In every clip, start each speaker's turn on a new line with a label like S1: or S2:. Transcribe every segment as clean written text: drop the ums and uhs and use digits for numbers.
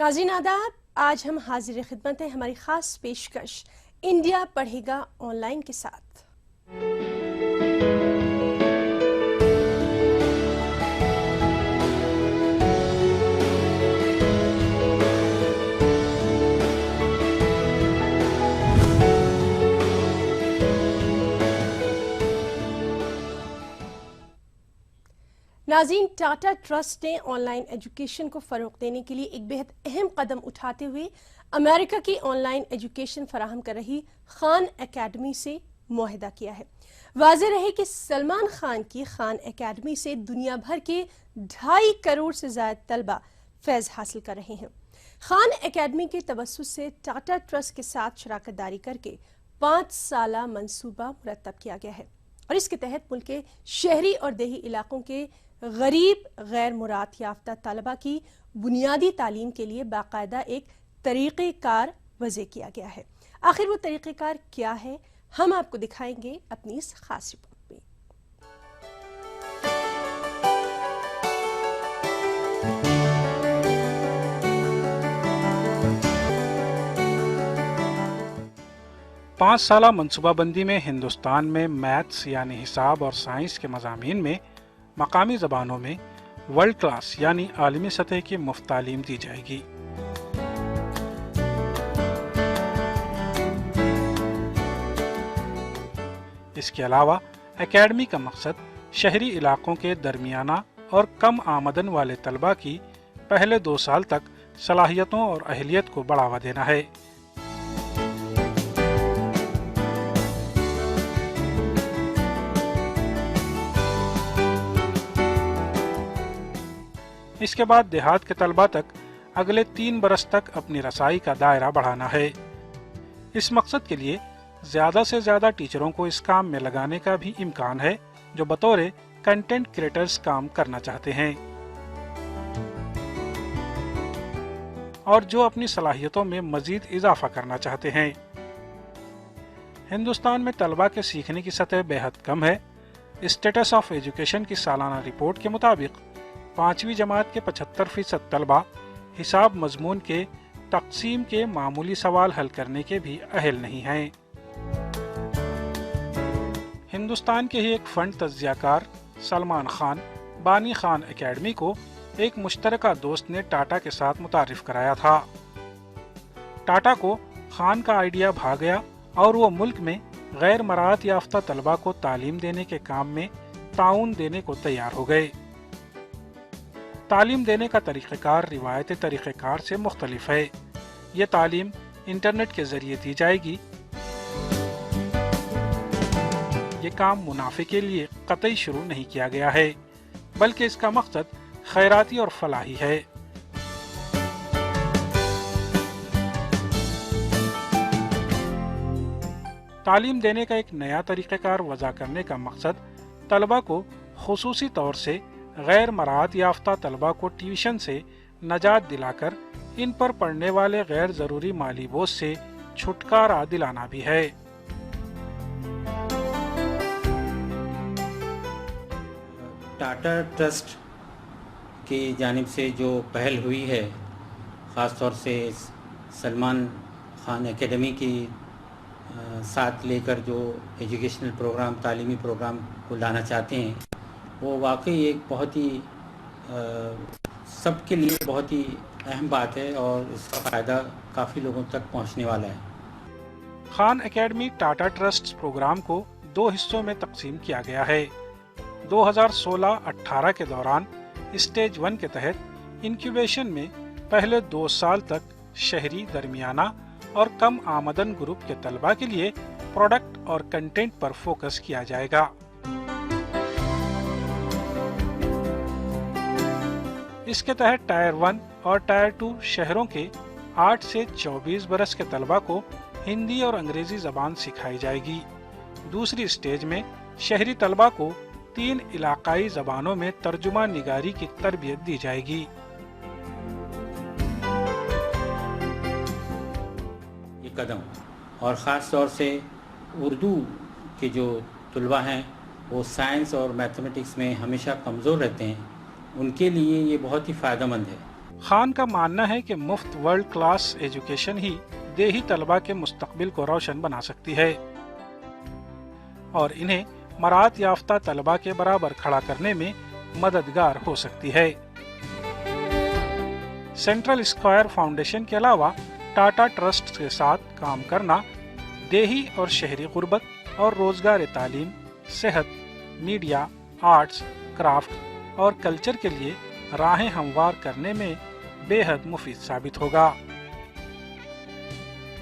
S1: नाज़रीन आदाब, आज हम हाजिर खिदमत हैं हमारी खास पेशकश इंडिया पढ़ेगा ऑनलाइन के साथ। नाज़रीन, टाटा ट्रस्ट ने ऑनलाइन एजुकेशन को फ़रोग़ देने के लिए एक बेहद अहम कदम उठाते हुए अमेरिका की ऑनलाइन एजुकेशन फराहम कर रही खान एकेडमी से मुआहदा किया है। वाज़ेह रहे कि सलमान खान की खान एकेडमी से दुनिया भर के 2.5 करोड़ से ज़्यादा तलबा फैज़ हासिल कर रहे हैं। खान एकेडमी के तवस्सुस से टाटा ट्रस्ट के साथ शराकत दारी करके 5 साला मंसूबा मुरतब किया गया है और इसके तहत मुल्क के शहरी और देही इलाकों के गरीब गैर मुराद याफ्ता तलबा की बुनियादी तालीम के लिए बाकायदा एक तरीक़ेकार वज़े किया गया है। आखिर वो तरीक़ेकार क्या है, हम आपको दिखाएंगे अपनी इस खास रिपोर्ट में।
S2: पाँच साला मनसूबाबंदी में हिंदुस्तान में मैथ्स यानी हिसाब और साइंस के मज़ामीन में मकामी ज़बानों में वर्ल्ड क्लास यानी आलमी सतह की मुफ्त तालीम दी जाएगी। इसके अलावा एकेडमी का मकसद शहरी इलाकों के दरमियाना और कम आमदन वाले तलबा की पहले 2 साल तक सलाहियतों और अहलियत को बढ़ावा देना है। इसके बाद देहात के तलबा तक अगले 3 बरस तक अपनी रसाई का दायरा बढ़ाना है। इस मकसद के लिए ज्यादा से ज्यादा टीचरों को इस काम में लगाने का भी इम्कान है जो बतौर कंटेंट क्रिएटर्स काम करना चाहते हैं और जो अपनी सलाहियतों में मजीद इजाफा करना चाहते हैं। हिंदुस्तान में तलबा के सीखने की सतह बेहद कम है। स्टेटस ऑफ एजुकेशन की सालाना रिपोर्ट के मुताबिक 5वीं जमात के 75% तलबा हिसाब मजमून के तक़सीम के मामूली सवाल हल करने के भी अहल नहीं हैं। हिंदुस्तान के ही एक फंड तज्ज़ियाकार सलमान खान बानी खान एकेडमी को एक मुश्तरका दोस्त ने टाटा के साथ मुतारिफ कराया था। टाटा को खान का आइडिया भा गया और वो मुल्क में गैर मराहत याफ्ता तलबा को तालीम देने के काम में ताउन देने को तैयार हो गए। तालीम देने का तरीक़ेकार रिवायती तरीक़ेकार से मुख्तलिफ है। ये तालीम इंटरनेट के ज़रिए दी जाएगी। ये काम मुनाफे के लिए कतई शुरू नहीं किया गया है, बल्कि इसका मकसद खैराती और फलाही है। तालीम देने का एक नया तरीक़ेकार वज़ा करने का मकसद तलबा को खुसूसी तौर से गैर मराहत याफ्ता तलबा को ट्यूशन से नजात दिलाकर इन पर पढ़ने वाले गैर ज़रूरी माली बोझ से छुटकारा दिलाना भी है।
S3: टाटा ट्रस्ट की जानिब से जो पहल हुई है, ख़ास तौर से सलमान खान एकेडमी की साथ लेकर जो एजुकेशनल प्रोग्राम तालीमी प्रोग्राम को लाना चाहते हैं, वो वाकई एक बहुत ही सबके लिए बहुत ही अहम बात है और इसका फ़ायदा काफ़ी लोगों तक पहुंचने वाला है।
S2: Khan Academy Tata Trust programme को 2 हिस्सों में तकसीम किया गया है। 2016-18 के दौरान स्टेज 1 के तहत इंक्यूबेशन में पहले 2 साल तक शहरी, दरमियाना और कम आमदन ग्रुप के तलबा के लिए प्रोडक्ट और कंटेंट पर फोकस किया जाएगा। इसके तहत टायर 1 और टायर 2 शहरों के 8 से 24 बरस के तलबा को हिंदी और अंग्रेजी ज़बान सिखाई जाएगी। दूसरी स्टेज में शहरी तलबा को 3 इलाकाई ज़बानों में तर्जुमा निगारी की तरबियत दी जाएगी।
S3: ये कदम और ख़ास तौर से उर्दू के जो तलबा हैं वो साइंस और मैथमेटिक्स में हमेशा कमज़ोर रहते हैं, उनके लिए ये बहुत ही फ़ायदेमंद है।
S2: خان کا ماننا ہے کہ مفت ورلڈ کلاس ایجوکیشن ہی دیہی طلبہ کے مستقبل کو روشن بنا سکتی ہے اور انہیں مہارت یافتہ طلبہ کے برابر کھڑا کرنے میں مددگار ہو سکتی ہے۔ سینٹرل اسکوائر فاؤنڈیشن کے علاوہ ٹاٹا ٹرسٹ کے ساتھ کام کرنا دیہی اور شہری غربت اور روزگار تعلیم، صحت، میڈیا، آرٹس، کرافٹ اور کلچر کے لیے راہیں ہموار کرنے میں بے حد مفید ثابت ہوگا۔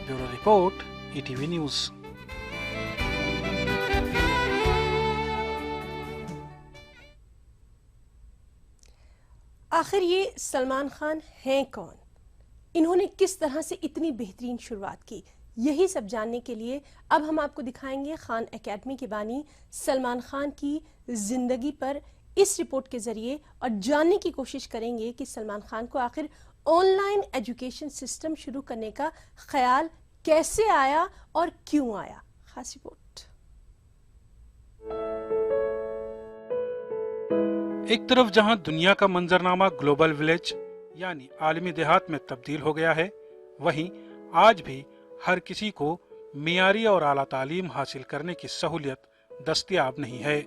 S2: Bureau report, ETV news.
S1: آخر یہ سلمان خان ہیں کون؟ انہوں نے کس طرح سے اتنی بہترین شروعات کی؟ یہی سب جاننے کے لیے اب ہم آپ کو دکھائیں گے خان اکیڈمی کے بانی سلمان خان کی زندگی پر اس رپورٹ کے ذریعے، اور جاننے کی کوشش کریں گے کہ سلمان خان کو آخر آن لائن ایجوکیشن سسٹم شروع کرنے کا خیال کیسے آیا اور کیوں آیا۔ خاص رپورٹ۔
S2: ایک طرف جہاں دنیا کا منظرنامہ گلوبل ولیج یعنی عالمی دیہات میں تبدیل ہو گیا ہے، وہیں آج بھی ہر کسی کو معیاری اور اعلیٰ تعلیم حاصل کرنے کی سہولت دستیاب نہیں ہے۔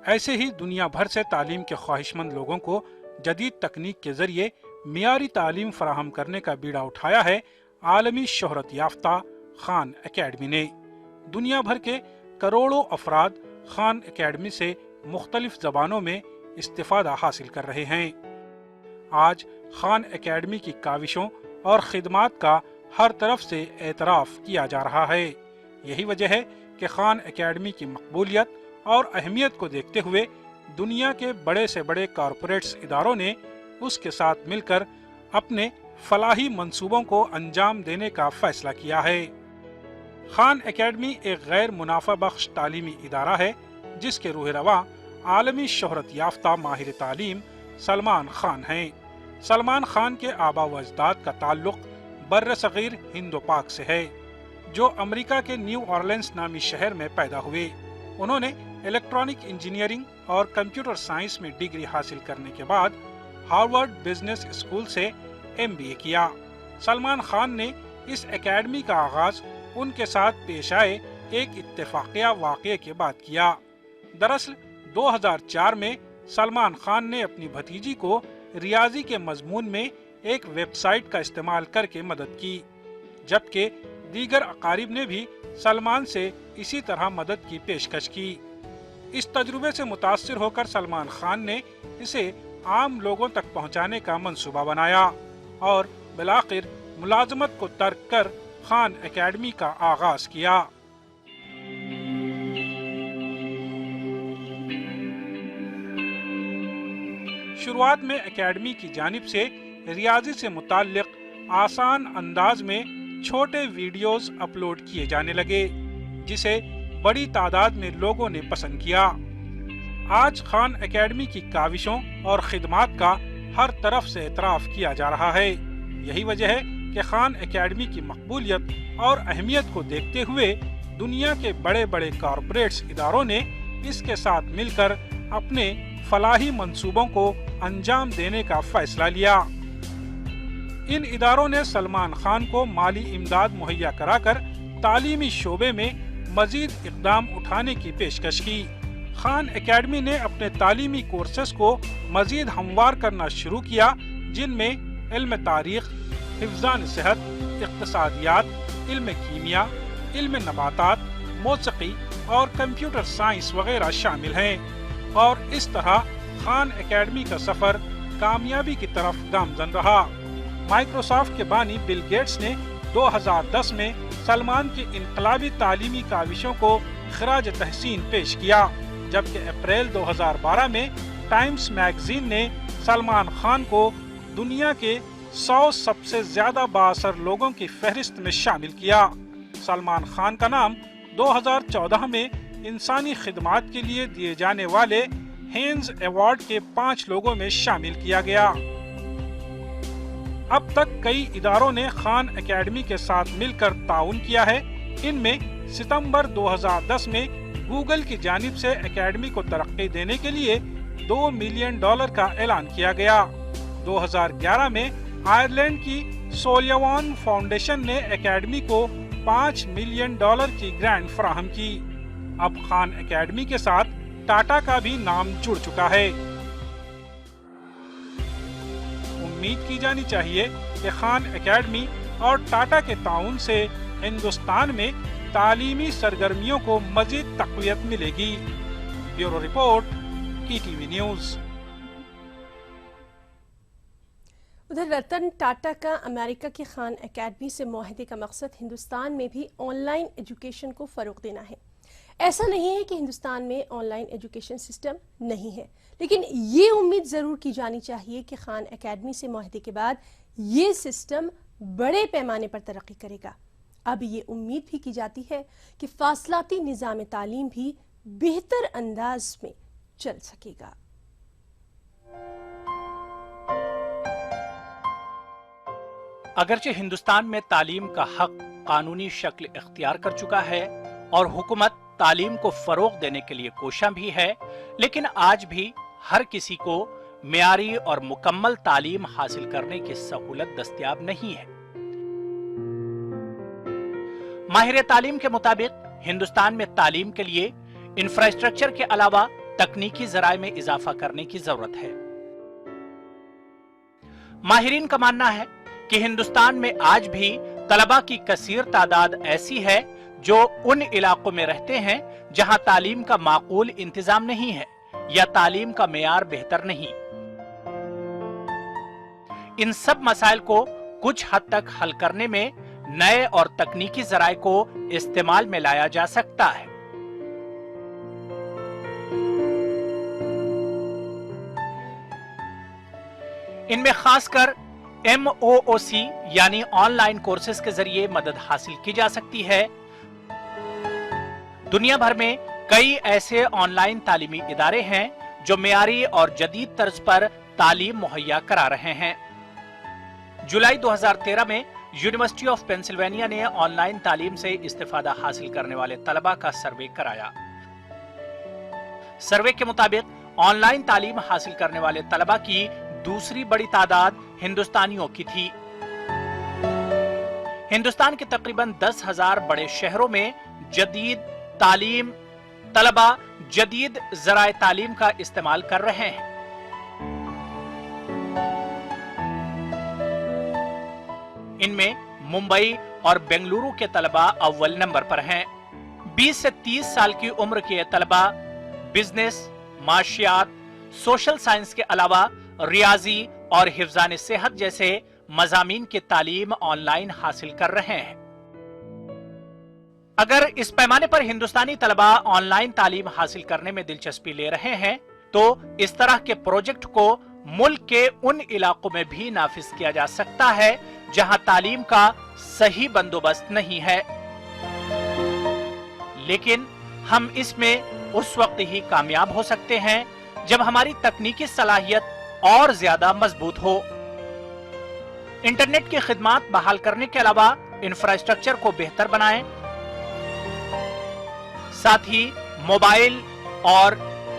S2: ایسے ہی دنیا بھر سے تعلیم کے خواہش مند لوگوں کو جدید تکنیک کے ذریعے معیاری تعلیم فراہم کرنے کا بیڑا اٹھایا ہے عالمی شہرت یافتہ خان اکیڈمی نے۔ دنیا بھر کے کروڑوں افراد خان اکیڈمی سے مختلف زبانوں میں استفادہ حاصل کر رہے ہیں۔ آج خان اکیڈمی کی کاوشوں اور خدمات کا ہر طرف سے اعتراف کیا جا رہا ہے۔ یہی وجہ ہے کہ خان اکیڈمی کی مقبولیت اور اہمیت کو دیکھتے ہوئے دنیا کے بڑے سے بڑے کارپوریٹس اداروں نے اس کے ساتھ مل کر اپنے فلاحی منصوبوں کو انجام دینے کا فیصلہ کیا ہے۔ خان اکیڈمی ایک غیر منافع بخش تعلیمی ادارہ ہے جس کے روح رواں عالمی شہرت یافتہ ماہر تعلیم سلمان خان ہیں۔ سلمان خان کے آبا و اجداد کا تعلق بر صغیر ہند و پاک سے ہے، جو امریکہ کے نیو اورلینز نامی شہر میں پیدا ہوئے۔ انہوں نے الیکٹرانک انجینئرنگ اور کمپیوٹر سائنس میں ڈگری حاصل کرنے کے بعد ہارورڈ بزنس اسکول سے MBA کیا۔ سلمان خان نے اس اکیڈمی کا آغاز ان کے ساتھ پیش آئے ایک اتفاقیہ واقعے کے بعد کیا۔ دراصل 2004 میں سلمان خان نے اپنی بھتیجی کو ریاضی کے مضمون میں ایک ویب سائٹ کا استعمال کر کے مدد کی، جبکہ دیگر اقارب نے بھی سلمان سے اسی طرح مدد کی پیشکش کی۔ اس تجربے سے متاثر ہو کر سلمان خان نے اسے عام لوگوں تک پہنچانے کا منصوبہ بنایا اور بالآخر ملازمت کو ترک کر خان اکیڈمی کا آغاز کیا۔ شروعات میں اکیڈمی کی جانب سے ریاضی سے متعلق آسان انداز میں چھوٹے ویڈیوز اپلوڈ کیے جانے لگے، جسے بڑی تعداد میں لوگوں نے پسند کیا۔ آج خان اکیڈمی کی کاوشوں اور خدمات کا ہر طرف سے اعتراف کیا جا رہا ہے۔ یہی وجہ ہے کہ خان اکیڈمی کی مقبولیت اور اہمیت کو دیکھتے ہوئے دنیا کے بڑے بڑے کارپوریٹس اداروں نے اس کے ساتھ مل کر اپنے فلاحی منصوبوں کو انجام دینے کا فیصلہ لیا۔ ان اداروں نے سلمان خان کو مالی امداد مہیا کرا کر تعلیمی شعبے میں مزید اقدام اٹھانے کی پیشکش کی۔ خان اکیڈمی نے اپنے تعلیمی کورسز کو مزید ہموار کرنا شروع کیا، جن میں علم تاریخ، حفظان صحت، اقتصادیات، علم کیمیا، علم نباتات، موسیقی اور کمپیوٹر سائنس وغیرہ شامل ہیں، اور اس طرح خان اکیڈمی کا سفر کامیابی کی طرف گامزن رہا۔ مائکروسافٹ کے بانی بل گیٹس نے 2010 میں سلمان کی انقلابی تعلیمی کاوشوں کو خراج تحسین پیش کیا، جبکہ اپریل 2012 میں ٹائمز میگزین نے سلمان خان کو دنیا کے 100 سب سے زیادہ بااثر لوگوں کی فہرست میں شامل کیا۔ سلمان خان کا نام 2014 میں انسانی خدمات کے لیے دیے جانے والے ہینز ایوارڈ کے 5 لوگوں میں شامل کیا گیا۔ اب تک کئی اداروں نے خان اکیڈمی کے ساتھ مل کر تعاون کیا ہے۔ ان میں ستمبر 2010 میں گوگل کی جانب سے اکیڈمی کو ترقی دینے کے لیے $2 ملین کا اعلان کیا گیا۔ 2011 میں آئرلینڈ کی سولیوان فاؤنڈیشن نے اکیڈمی کو $5 ملین کی گرانٹ فراہم کی۔ اب خان اکیڈمی کے ساتھ ٹاٹا کا بھی نام جڑ چکا ہے۔ امید کی جانی چاہیے کہ خان اکیڈمی اور ٹاٹا کے تعاون سے ہندوستان میں تعلیمی سرگرمیوں کو مزید تقویت ملے گی۔ Bureau report, ETV news.
S1: ادھر رتن ٹاٹا کا امریکہ کی خان اکیڈمی سے معاہدے کا مقصد ہندوستان میں بھی آن لائن ایجوکیشن کو فروغ دینا ہے۔ ایسا نہیں ہے کہ ہندوستان میں آن لائن ایجوکیشن سسٹم نہیں ہے، لیکن یہ امید ضرور کی جانی چاہیے کہ خان اکیڈمی سے معاہدے کے بعد یہ سسٹم بڑے پیمانے پر ترقی کرے گا۔ اب یہ امید بھی کی جاتی ہے کہ فاصلاتی نظام تعلیم بھی بہتر انداز میں چل سکے گا۔
S4: اگرچہ ہندوستان میں تعلیم کا حق قانونی شکل اختیار کر چکا ہے اور حکومت تعلیم کو فروغ دینے کے لیے کوشاں بھی ہے، لیکن آج بھی ہر کسی کو معیاری اور مکمل تعلیم حاصل کرنے کی سہولت دستیاب نہیں ہے۔ ماہر تعلیم کے مطابق ہندوستان میں تعلیم کے لیے انفراسٹرکچر کے علاوہ تکنیکی ذرائع میں اضافہ کرنے کی ضرورت ہے۔ ماہرین کا ماننا ہے کہ ہندوستان میں آج بھی طلباء کی کثیر تعداد ایسی ہے جو ان علاقوں میں رہتے ہیں جہاں تعلیم کا معقول انتظام نہیں ہے یا تعلیم کا معیار بہتر نہیں۔ ان سب مسائل کو کچھ حد تک حل کرنے میں نئے اور تکنیکی ذرائع کو استعمال میں لایا جا سکتا ہے۔ ان میں خاص کر MOOC یعنی آن لائن کورسز کے ذریعے مدد حاصل کی جا سکتی ہے۔ دنیا بھر میں کئی ایسے آن لائن تعلیمی ادارے ہیں جو معیاری اور جدید طرز پر تعلیم مہیا کرا رہے ہیں۔ جولائی 2013 میں یونیورسٹی آف پینسلوینیا نے آن لائن تعلیم سے استفادہ حاصل کرنے والے طلباء کا سروے کرایا۔ سروے کے مطابق آن لائن تعلیم حاصل کرنے والے طلباء کی دوسری بڑی تعداد ہندوستانیوں کی تھی۔ ہندوستان کے تقریباً 10,000 بڑے شہروں میں جدید تعلیم طلباء جدید ذرائع تعلیم کا استعمال کر رہے ہیں۔ ان میں ممبئی اور بنگلورو کے طلباء اول نمبر پر ہیں۔ 20 سے 30 سال کی عمر کے طلباء بزنس، معاشیات، سوشل سائنس کے علاوہ ریاضی اور حفظان صحت جیسے مضامین کی تعلیم آن لائن حاصل کر رہے ہیں۔ اگر اس پیمانے پر ہندوستانی طلباء آن لائن تعلیم حاصل کرنے میں دلچسپی لے رہے ہیں تو اس طرح کے پروجیکٹ کو ملک کے ان علاقوں میں بھی نافذ کیا جا سکتا ہے جہاں تعلیم کا صحیح بندوبست نہیں ہے، لیکن ہم اس میں اس وقت ہی کامیاب ہو سکتے ہیں جب ہماری تکنیکی صلاحیت اور زیادہ مضبوط ہو۔ انٹرنیٹ کی خدمات بحال کرنے کے علاوہ انفراسٹرکچر کو بہتر بنائیں، ساتھ ہی موبائل اور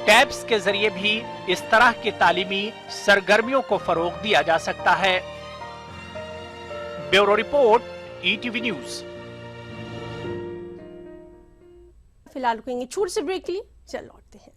S4: ٹیبز کے ذریعے بھی اس طرح کی تعلیمی سرگرمیوں کو فروغ دیا جا سکتا ہے۔ Bureau report, ETV news.
S1: فی الحال رکیں گے چھوٹ سے بریک کے لیے، چل لوٹتے ہیں۔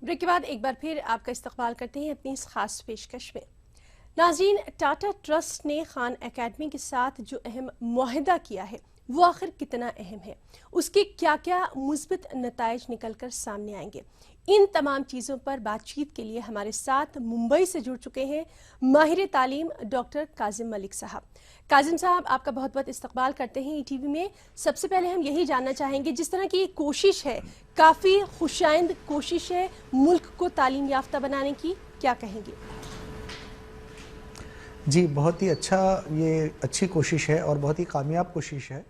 S1: بریک کے بعد ایک بار پھر آپ کا استقبال کرتے ہیں اپنی اس خاص پیشکش میں۔ ناظرین، ٹاٹا ٹرسٹ نے خان اکیڈمی کے ساتھ جو اہم معاہدہ کیا ہے وہ آخر کتنا اہم ہے، اس کے کیا کیا مثبت نتائج نکل کر سامنے آئیں گے، इन तमाम चीज़ों पर बातचीत के लिए हमारे साथ मुंबई से जुड़ चुके हैं माहिर तालीम डॉक्टर काजिम मलिक साहब। काजिम साहब, आपका बहुत बहुत इस्तकबाल करते हैं ETV में। सबसे पहले हम यही जानना चाहेंगे, जिस तरह की कोशिश है, काफ़ी खुशाइंद कोशिश है मुल्क को तालीम याफ्ता बनाने की, क्या कहेंगे?
S5: जी, बहुत ही ये अच्छी कोशिश है और बहुत ही कामयाब कोशिश है,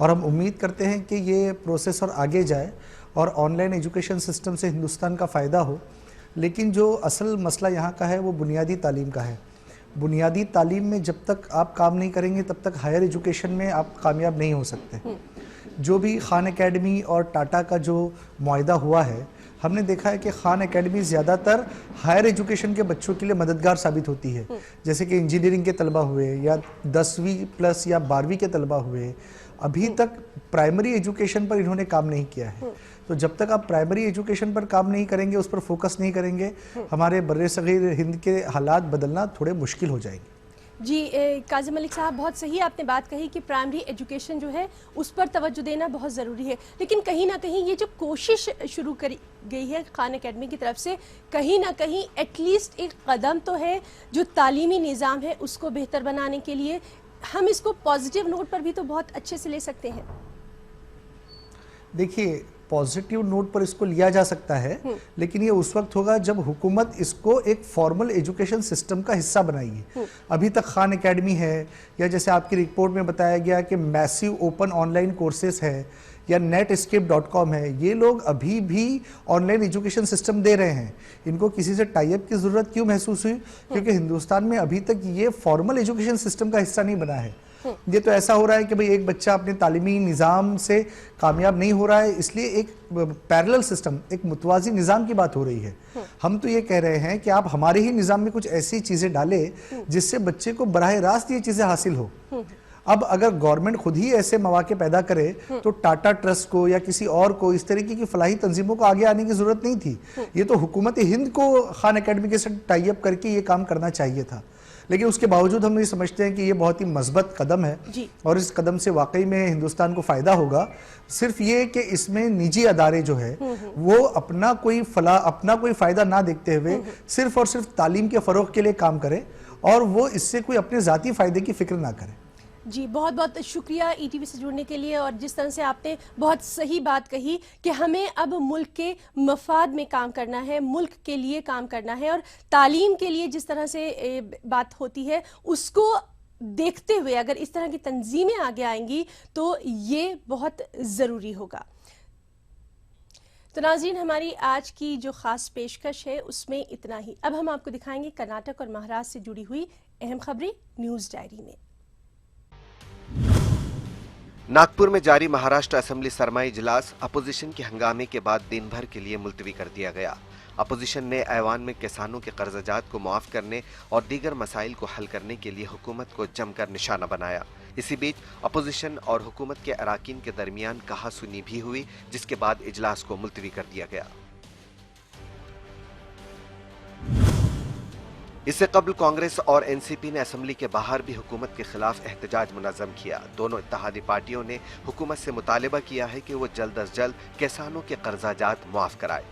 S5: और हम उम्मीद करते हैं कि ये प्रोसेस और आगे जाए और ऑनलाइन एजुकेशन सिस्टम से हिंदुस्तान का फ़ायदा हो। लेकिन जो असल मसला यहाँ का है वो बुनियादी तालीम का है। बुनियादी तालीम में जब तक आप काम नहीं करेंगे तब तक हायर एजुकेशन में आप कामयाब नहीं हो सकते। जो भी खान एकेडमी और टाटा का जो मुआहदा हुआ है, हमने देखा है कि खान एकेडमी ज़्यादातर हायर एजुकेशन के बच्चों के लिए मददगार साबित होती है। जैसे कि इंजीनियरिंग के तलबा हुए या 10वीं प्लस या 12वीं के तलबा हुए, अभी तक प्राइमरी एजुकेशन पर इन्होंने काम नहीं किया है। तो जब तक आप प्राइमरी एजुकेशन पर काम नहीं करेंगे, उस पर फोकस नहीं करेंगे, हमारे बर्रे सगीर हिंद के हालात बदलना थोड़े मुश्किल हो जाएंगे।
S1: जी काजिम मलिक साहब, बहुत सही आपने बात कही कि प्राइमरी एजुकेशन जो है उस पर तवज्जो देना बहुत ज़रूरी है। लेकिन कहीं ना कहीं ये जो कोशिश शुरू करी गई है खान एकेडमी की तरफ से, कहीं ना कहीं एटलीस्ट एक कदम तो है जो तालीमी निज़ाम है उसको बेहतर बनाने के लिए। हम इसको पॉजिटिव नोट पर भी तो बहुत अच्छे से ले सकते हैं।
S5: देखिए, पॉजिटिव नोट पर इसको लिया जा सकता है, लेकिन ये उस वक्त होगा जब हुकूमत इसको एक फॉर्मल एजुकेशन सिस्टम का हिस्सा बनाएगी। अभी तक खान एकेडमी है, या जैसे आपकी रिपोर्ट में बताया गया कि मैसिव ओपन ऑनलाइन कोर्सेस है, या netescape.com है, ये लोग अभी भी ऑनलाइन एजुकेशन सिस्टम दे रहे हैं। इनको किसी से टाई अप की ज़रूरत क्यों महसूस हुई? क्योंकि हिंदुस्तान में अभी तक ये फॉर्मल एजुकेशन सिस्टम का हिस्सा नहीं बना है। ये तो ऐसा हो रहा है कि भाई एक बच्चा अपने तालीमी निज़ाम से कामयाब नहीं हो रहा है, इसलिए एक पैरेलल सिस्टम, एक मुतवाज़ी निज़ाम की बात हो रही है। हम तो ये कह रहे हैं कि आप हमारे ही निज़ाम में कुछ ऐसी चीज़ें डालें जिससे बच्चे को बराह रास्त ये चीज़ें हासिल हो। अब अगर गवर्नमेंट खुद ही ऐसे मौके पैदा करे तो टाटा ट्रस्ट को या किसी और को, इस तरीके की फलाही तंजीमों को आगे आने की जरूरत नहीं थी। ये तो हुकूमत हिंद को खान एकेडमी के साथ टाई अप करके ये काम करना चाहिए था। लेकिन उसके बावजूद हम ये समझते हैं कि ये बहुत ही मजबूत कदम है, और इस कदम से वाकई में हिंदुस्तान को फ़ायदा होगा। सिर्फ ये कि इसमें निजी अदारे जो है वो अपना कोई फ़ायदा ना देखते हुए सिर्फ और सिर्फ तालीम के फ़रोग़ के लिए काम करें, और वो इससे कोई अपने ज़ाती फ़ायदे की फ़िक्र ना करें।
S1: जी, बहुत बहुत शुक्रिया ETV से जुड़ने के लिए। और जिस तरह से आपने बहुत सही बात कही कि हमें अब मुल्क के मफाद में काम करना है, मुल्क के लिए काम करना है, और तालीम के लिए जिस तरह से बात होती है उसको देखते हुए अगर इस तरह की तंजीमें आगे आएंगी तो ये बहुत ज़रूरी होगा। तो नाज़रीन, हमारी आज की जो ख़ास पेशकश है उसमें इतना ही। अब हम आपको दिखाएंगे कर्नाटक और महाराष्ट्र से जुड़ी हुई अहम खबरें न्यूज़ डायरी में।
S6: नागपुर में जारी महाराष्ट्र असेंबली सरमाई इजलास अपोजिशन के हंगामे के बाद दिन भर के लिए मुलतवी कर दिया गया। अपोजिशन ने ऐवान में किसानों के कर्जजात को मुआफ करने और दीगर मसाइल को हल करने के लिए हुकूमत को जमकर निशाना बनाया। इसी बीच अपोजिशन और हुकूमत के अराकीन के दरमियान कहासुनी भी हुई, जिसके बाद इजलास को मुलतवी कर दिया गया। इससे कबल कांग्रेस और एनसीपी ने असेंबली के बाहर भी हुकूमत के खिलाफ एहतजाज मुनज़्ज़म किया। दोनों इत्तेहादी पार्टियों ने हुकूमत से मुतालिबा किया है कि वो जल्द अज जल्द किसानों के कर्जाजात मुआफ कराए।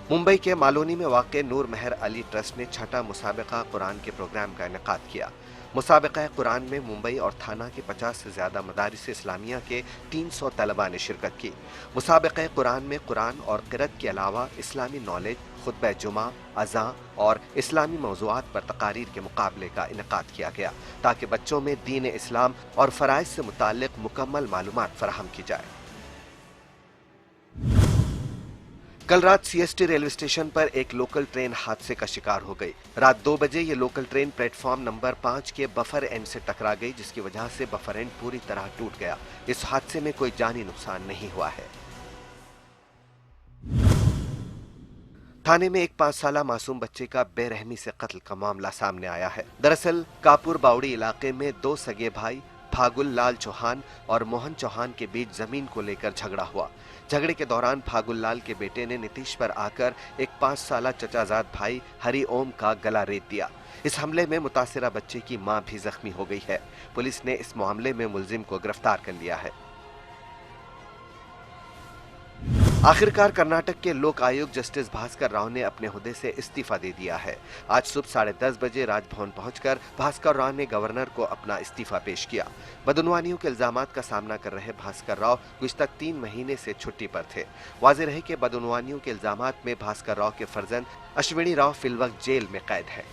S6: मुंबई के मालोनी में वाक़े नूर मेहर अली ट्रस्ट ने छठा मुसाबिका कुरान के प्रोग्राम का इनेकाद किया। मुसाबिका कुरान में मुंबई और थाना के 50 से ज़्यादा मदारिस इस्लामिया के 300 तलबा ने शिरकत की। मुसाबिका कुरान में कुरान और क़िरात के अलावा इस्लामी नॉलेज, खुतबा जुमा, अज़ां और इस्लामी मौज़ूआत पर तकारीर के मुकाबले का इनेकाद किया गया, ताकि बच्चों में दीन इस्लाम और फ़राइज़ से मुताल्लिक़ मुकम्मल मालूमात फ़राहम की जाए। कल रात CST रेलवे स्टेशन पर एक लोकल ट्रेन हादसे का शिकार हो गई। रात 2 बजे ये लोकल ट्रेन प्लेटफॉर्म नंबर 5 के बफर एंड से टकरा गई, जिसकी वजह से बफर एंड पूरी तरह टूट गया। इस हादसे में कोई जानी नुकसान नहीं हुआ है। थाने में एक 5 साला मासूम बच्चे का बेरहमी से कत्ल का मामला सामने आया है। दरअसल कापुर बावड़ी इलाके में 2 सगे भाई फागुल लाल चौहान और मोहन चौहान के बीच जमीन को लेकर झगड़ा हुआ। झगड़े के दौरान फागुल लाल के बेटे ने नीतीश पर आकर एक 5 साला चचाजाद भाई हरि ओम का गला रेत दिया। इस हमले में मुतासिरा बच्चे की मां भी जख्मी हो गई है। पुलिस ने इस मामले में मुलजिम को गिरफ्तार कर लिया है। आखिरकार कर्नाटक के लोक आयुक्त जस्टिस भास्कर राव ने अपने हुदे से इस्तीफा दे दिया है। आज सुबह 10:30 बजे राजभवन पहुंचकर भास्कर राव ने गवर्नर को अपना इस्तीफा पेश किया। बदउनवानियों के इल्जामात का सामना कर रहे भास्कर राव गुज़िश्ता 3 महीने से छुट्टी पर थे। वाज़ेह रहे कि बदउनवानियों के इल्जामात में भास्कर राव के फर्जंद अश्विनी राव फिलवक्त जेल में कैद है।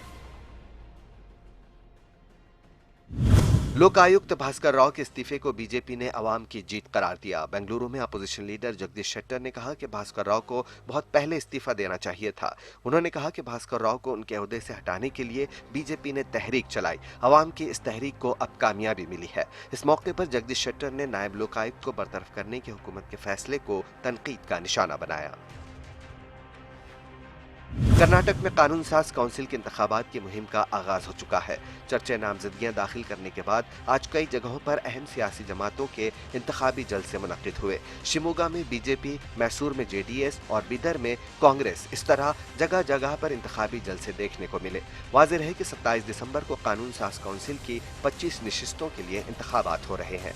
S6: लोकायुक्त भास्कर राव के इस्तीफे को बीजेपी ने अवाम की जीत करार दिया। बेंगलुरु में अपोजिशन लीडर जगदीश शेट्टर ने कहा कि भास्कर राव को बहुत पहले इस्तीफा देना चाहिए था। उन्होंने कहा कि भास्कर राव को उनके ओहदे से हटाने के लिए बीजेपी ने तहरीक चलाई। अवाम की इस तहरीक को अब कामयाबी मिली है। इस मौके पर जगदीश शेट्टर ने नायब लोकायुक्त को बरतरफ करने की हुकूमत के फैसले को तनकीद का निशाना बनाया। कर्नाटक में कानून साज काउंसिल के इंतखाबात की मुहिम का आगाज हो चुका है। चर्चे नामजदगियां दाखिल करने के बाद आज कई जगहों पर अहम सियासी जमातों के इंतखाबी जलसे मुनक्किद हुए। शिमोगा में बीजेपी, मैसूर में जेडीएस और बिदर में कांग्रेस, इस तरह जगह जगह पर इंतखाबी जलसे देखने को मिले। वाज़ेह है कि 27 दिसंबर को कानून साज काउंसिल की 25 नशिस्तों के लिए इंतखाबात हो रहे हैं।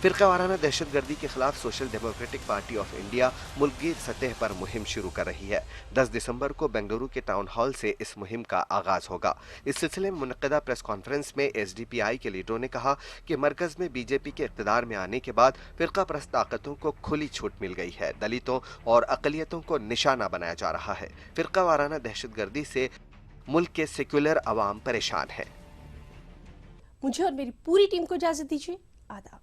S6: फिरका वाराना दहशतगर्दी के खिलाफ social democratic party of India मुल्कगीर सतह पर मुहिम शुरू कर रही है। 10 दिसंबर को बेंगलुरु के टाउन हॉल से इस मुहिम का आगाज होगा। इस सिलसिले में मुनक्किदा प्रेस कॉन्फ्रेंस में एसडीपीआई के लीडरों ने कहा कि मरकज में बीजेपी के इक़्तिदार में आने के बाद फिरका परस्त ताकतों को खुली छूट मिल गई है। दलितों और अक़लियतों को निशाना बनाया जा रहा है। फिरका वाराना दहशतगर्दी से मुल्क के सेक्युलर अवाम परेशान है।
S1: मुझे और मेरी पूरी टीम को इजाजत दीजिए। आदाब।